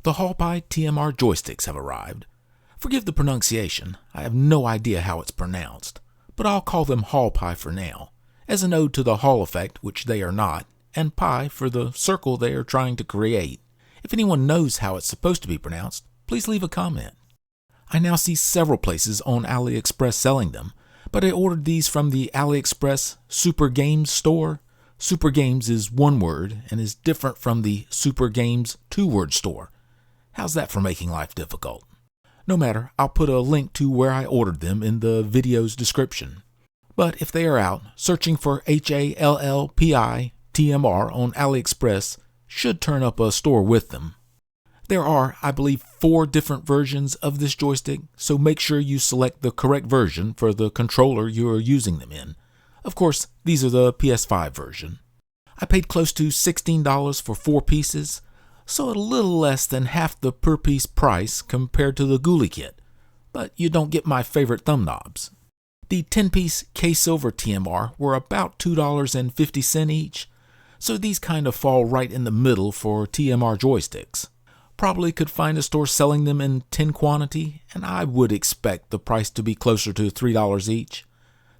The Hallpi TMR joysticks have arrived. Forgive the pronunciation, I have no idea how it's pronounced, but I'll call them Hallpi for now, as an ode to the Hall effect, which they are not, and pi for the circle they are trying to create. If anyone knows how it's supposed to be pronounced, please leave a comment. I now see several places on AliExpress selling them, but I ordered these from the AliExpress Super Games store. Super Games is one word and is different from the Super Games two-word store. How's that for making life difficult? No matter, I'll put a link to where I ordered them in the video's description. But if they are out, searching for Hallpi TMR on AliExpress should turn up a store with them. There are, I believe, 4 different versions of this joystick, so make sure you select the correct version for the controller you are using them in. Of course, these are the PS5 version. I paid close to $16 for 4 pieces, so a little less than half the per piece price compared to the GuliKit, but you don't get my favorite thumb knobs. The 10-piece K-Silver TMR were about $2.50 each, so these kind of fall right in the middle for TMR joysticks. Probably could find a store selling them in 10 quantity, and I would expect the price to be closer to $3 each.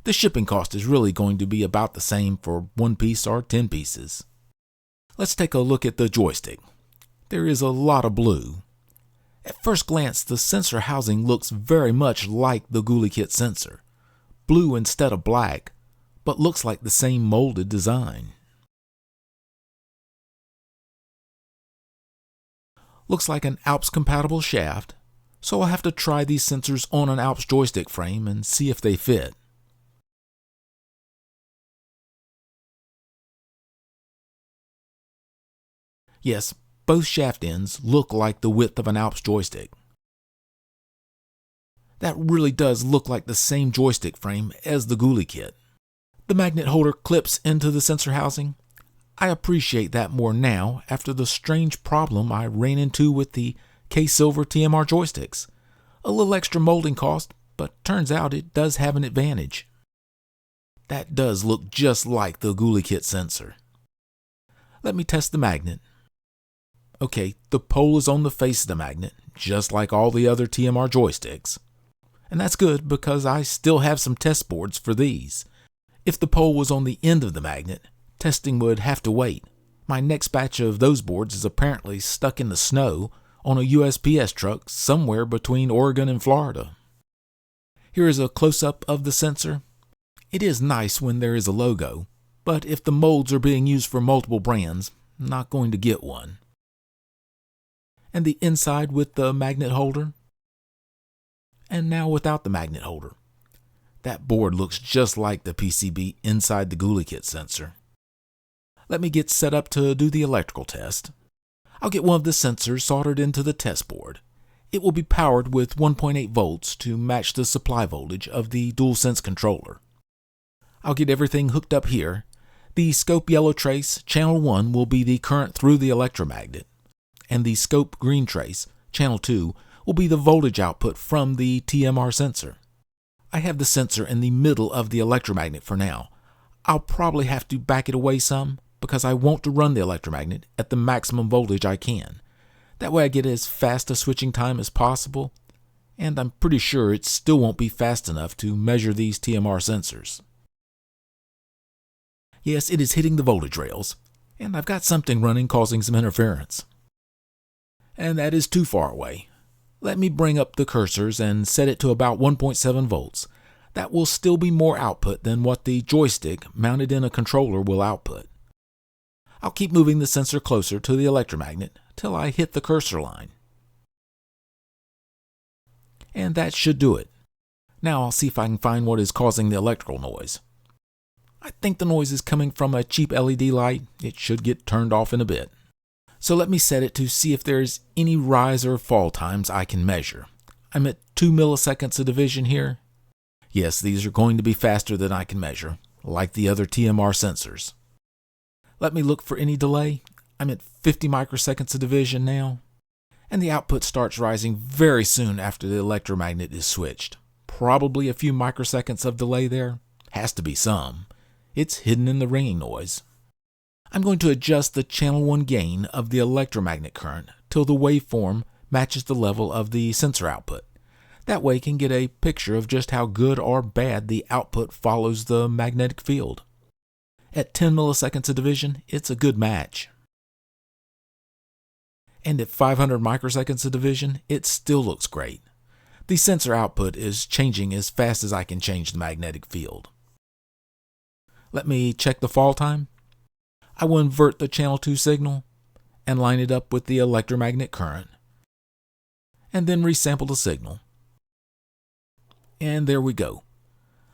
The shipping cost is really going to be about the same for 1 piece or 10 pieces. Let's take a look at the joystick. There is a lot of blue. At first glance, the sensor housing looks very much like the GuliKit sensor. Blue instead of black, but looks like the same molded design. Looks like an Alps compatible shaft, so I'll have to try these sensors on an Alps joystick frame and see if they fit. Yes, both shaft ends look like the width of an Alps joystick. That really does look like the same joystick frame as the GuliKit. The magnet holder clips into the sensor housing. I appreciate that more now after the strange problem I ran into with the K-Silver TMR joysticks. A little extra molding cost, but turns out it does have an advantage. That does look just like the GuliKit sensor. Let me test the magnet. Okay, the pole is on the face of the magnet, just like all the other TMR joysticks. And that's good because I still have some test boards for these. If the pole was on the end of the magnet, testing would have to wait. My next batch of those boards is apparently stuck in the snow on a USPS truck somewhere between Oregon and Florida. Here is a close-up of the sensor. It is nice when there is a logo, but if the molds are being used for multiple brands, I'm not going to get one. And the inside with the magnet holder. And now without the magnet holder. That board looks just like the PCB inside the GuliKit sensor. Let me get set up to do the electrical test. I'll get one of the sensors soldered into the test board. It will be powered with 1.8 volts to match the supply voltage of the DualSense controller. I'll get everything hooked up here. The scope yellow trace, channel 1, will be the current through the electromagnet, and the scope green trace, channel 2, will be the voltage output from the TMR sensor. I have the sensor in the middle of the electromagnet for now. I'll probably have to back it away some, because I want to run the electromagnet at the maximum voltage I can. That way I get as fast a switching time as possible, and I'm pretty sure it still won't be fast enough to measure these TMR sensors. Yes, it is hitting the voltage rails, and I've got something running causing some interference. And that is too far away. Let me bring up the cursors and set it to about 1.7 volts. That will still be more output than what the joystick mounted in a controller will output. I'll keep moving the sensor closer to the electromagnet till I hit the cursor line. And that should do it. Now I'll see if I can find what is causing the electrical noise. I think the noise is coming from a cheap LED light. It should get turned off in a bit. So let me set it to see if there's any rise or fall times I can measure. I'm at 2 milliseconds of division here. Yes, these are going to be faster than I can measure, like the other TMR sensors. Let me look for any delay. I'm at 50 microseconds of division now. And the output starts rising very soon after the electromagnet is switched. Probably a few microseconds of delay there. Has to be some. It's hidden in the ringing noise. I'm going to adjust the channel 1 gain of the electromagnet current till the waveform matches the level of the sensor output. That way you can get a picture of just how good or bad the output follows the magnetic field. At 10 milliseconds of division, it's a good match. And at 500 microseconds of division, it still looks great. The sensor output is changing as fast as I can change the magnetic field. Let me check the fall time. I will invert the channel 2 signal and line it up with the electromagnetic current, and then resample the signal. And there we go.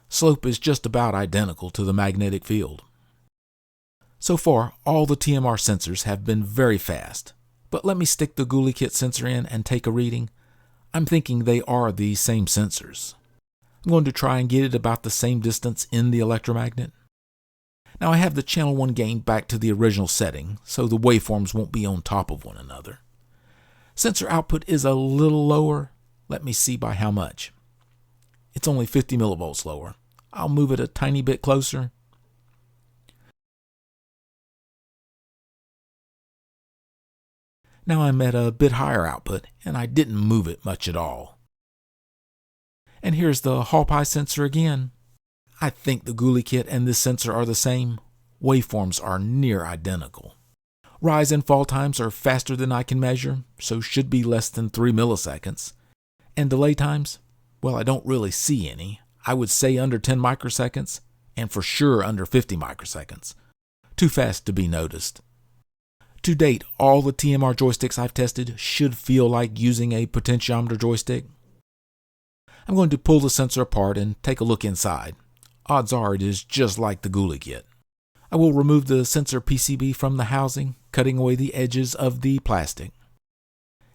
Slope is just about identical to the magnetic field. So far, all the TMR sensors have been very fast, but let me stick the GuliKit sensor in and take a reading. I'm thinking they are the same sensors. I'm going to try and get it about the same distance in the electromagnet. Now I have the channel 1 gain back to the original setting, so the waveforms won't be on top of one another. Sensor output is a little lower. Let me see by how much. It's only 50 millivolts lower. I'll move it a tiny bit closer. Now I'm at a bit higher output, and I didn't move it much at all. And here's the Hallpi sensor again. I think the GuliKit and this sensor are the same. Waveforms are near identical. Rise and fall times are faster than I can measure, so should be less than 3 milliseconds. And delay times? Well, I don't really see any. I would say under 10 microseconds, and for sure under 50 microseconds. Too fast to be noticed. To date, all the TMR joysticks I've tested should feel like using a potentiometer joystick. I'm going to pull the sensor apart and take a look inside. Odds are it is just like the GuliKit. I will remove the sensor PCB from the housing, cutting away the edges of the plastic,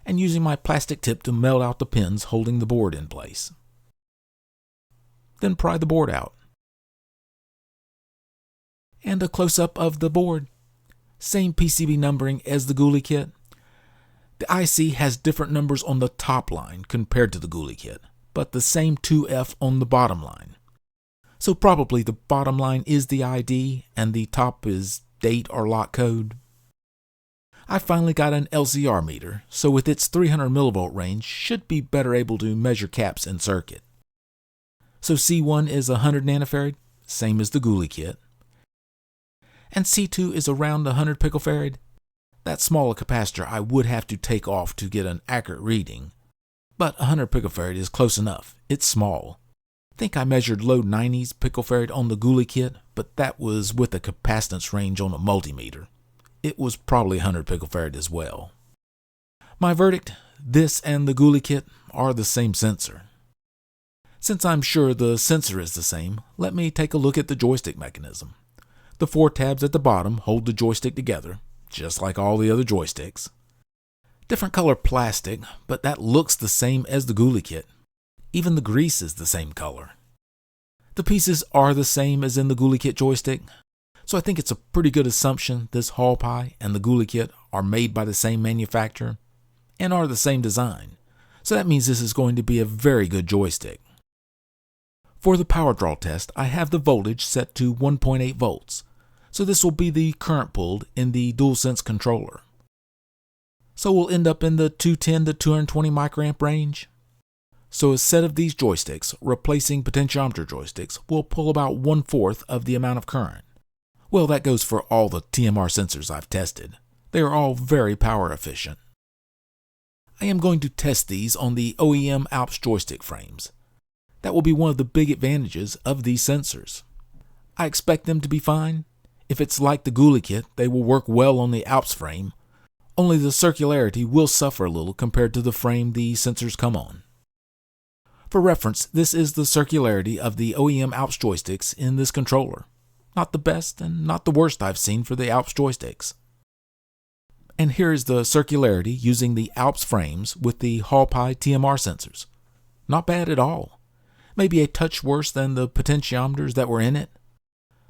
and using my plastic tip to melt out the pins holding the board in place. Then pry the board out. And a close-up of the board. Same PCB numbering as the GuliKit. The IC has different numbers on the top line compared to the GuliKit, but the same 2F on the bottom line. So probably the bottom line is the ID and the top is date or lot code. I finally got an LCR meter, so with its 300 millivolt range should be better able to measure caps in circuit. So C1 is 100 nanofarad, same as the GuliKit. And C2 is around 100 picofarad. That small a capacitor I would have to take off to get an accurate reading, but 100 picofarad is close enough. It's small. I think I measured low 90s picofarad on the GuliKit, but that was with a capacitance range on a multimeter. It was probably 100 picofarad as well. My verdict, this and the GuliKit are the same sensor. Since I'm sure the sensor is the same, let me take a look at the joystick mechanism. The 4 tabs at the bottom hold the joystick together, just like all the other joysticks. Different color plastic, but that looks the same as the GuliKit. Even the grease is the same color. The pieces are the same as in the GuliKit joystick, so I think it's a pretty good assumption this Hallpi and the GuliKit are made by the same manufacturer and are the same design, so that means this is going to be a very good joystick. For the power draw test, I have the voltage set to 1.8 volts, so this will be the current pulled in the DualSense controller. So we'll end up in the 210 to 220 microamp range. So a set of these joysticks, replacing potentiometer joysticks, will pull about 1/4 of the amount of current. Well, that goes for all the TMR sensors I've tested. They are all very power efficient. I am going to test these on the OEM Alps joystick frames. That will be one of the big advantages of these sensors. I expect them to be fine. If it's like the GuliKit, they will work well on the Alps frame, only the circularity will suffer a little compared to the frame the sensors come on. For reference, this is the circularity of the OEM Alps joysticks in this controller. Not the best and not the worst I've seen for the Alps joysticks. And here is the circularity using the Alps frames with the Hallpi TMR sensors. Not bad at all. Maybe a touch worse than the potentiometers that were in it,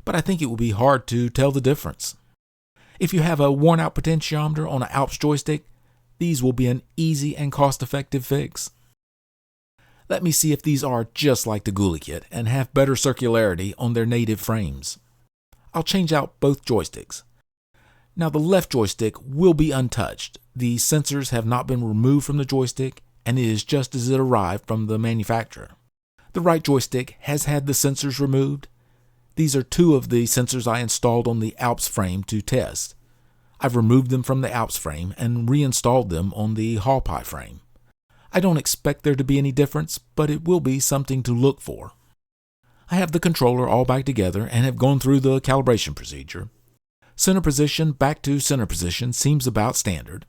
but I think it will be hard to tell the difference. If you have a worn out potentiometer on an Alps joystick, these will be an easy and cost-effective fix. Let me see if these are just like the GuliKit and have better circularity on their native frames. I'll change out both joysticks. Now the left joystick will be untouched. The sensors have not been removed from the joystick, and it is just as it arrived from the manufacturer. The right joystick has had the sensors removed. These are two of the sensors I installed on the Alps frame to test. I've removed them from the Alps frame and reinstalled them on the Hallpi frame. I don't expect there to be any difference, but it will be something to look for. I have the controller all back together and have gone through the calibration procedure. Center position back to center position seems about standard.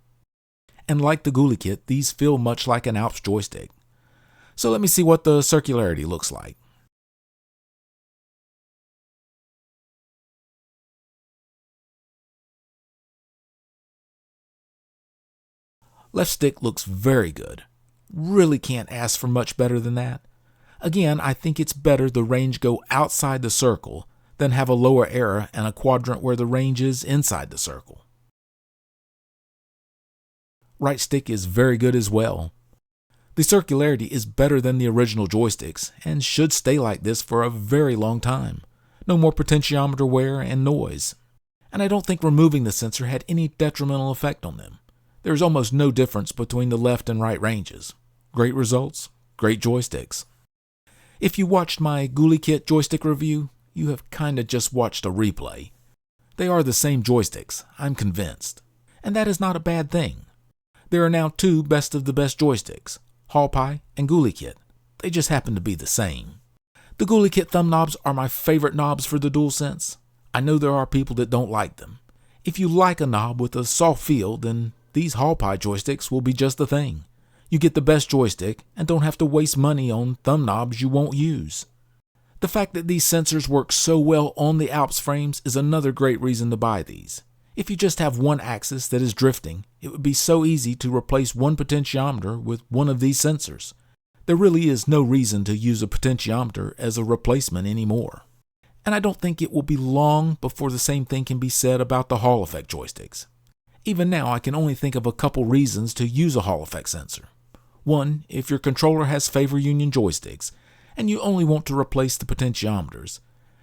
And like the GuliKit, these feel much like an Alps joystick. So let me see what the circularity looks like. Left stick looks very good. Really can't ask for much better than that. Again, I think it's better the range go outside the circle than have a lower error and a quadrant where the range is inside the circle. Right stick is very good as well. The circularity is better than the original joysticks and should stay like this for a very long time. No more potentiometer wear and noise. And I don't think removing the sensor had any detrimental effect on them. There is almost no difference between the left and right ranges. Great results, great joysticks. If you watched my GuliKit joystick review, you have kinda just watched a replay. They are the same joysticks, I'm convinced. And that is not a bad thing. There are now two best of the best joysticks, Hallpi and GuliKit. They just happen to be the same. The GuliKit thumb knobs are my favorite knobs for the DualSense. I know there are people that don't like them. If you like a knob with a soft feel, then these Hallpi joysticks will be just the thing. You get the best joystick and don't have to waste money on thumb knobs you won't use. The fact that these sensors work so well on the Alps frames is another great reason to buy these. If you just have one axis that is drifting, it would be so easy to replace one potentiometer with one of these sensors. There really is no reason to use a potentiometer as a replacement anymore. And I don't think it will be long before the same thing can be said about the Hall effect joysticks. Even now, I can only think of a couple reasons to use a Hall effect sensor. One, if your controller has favor union joysticks, and you only want to replace the potentiometers,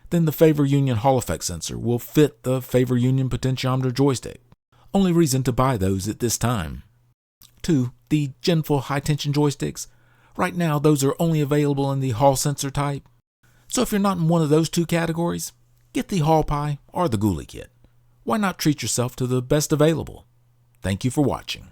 then the favor union Hall effect sensor will fit the favor union potentiometer joystick. Only reason to buy those at this time. 2, the Gen Full high tension joysticks. Right now, those are only available in the Hall sensor type. So if you're not in one of those two categories, get the Hallpi or the GuliKit. Why not treat yourself to the best available? Thank you for watching.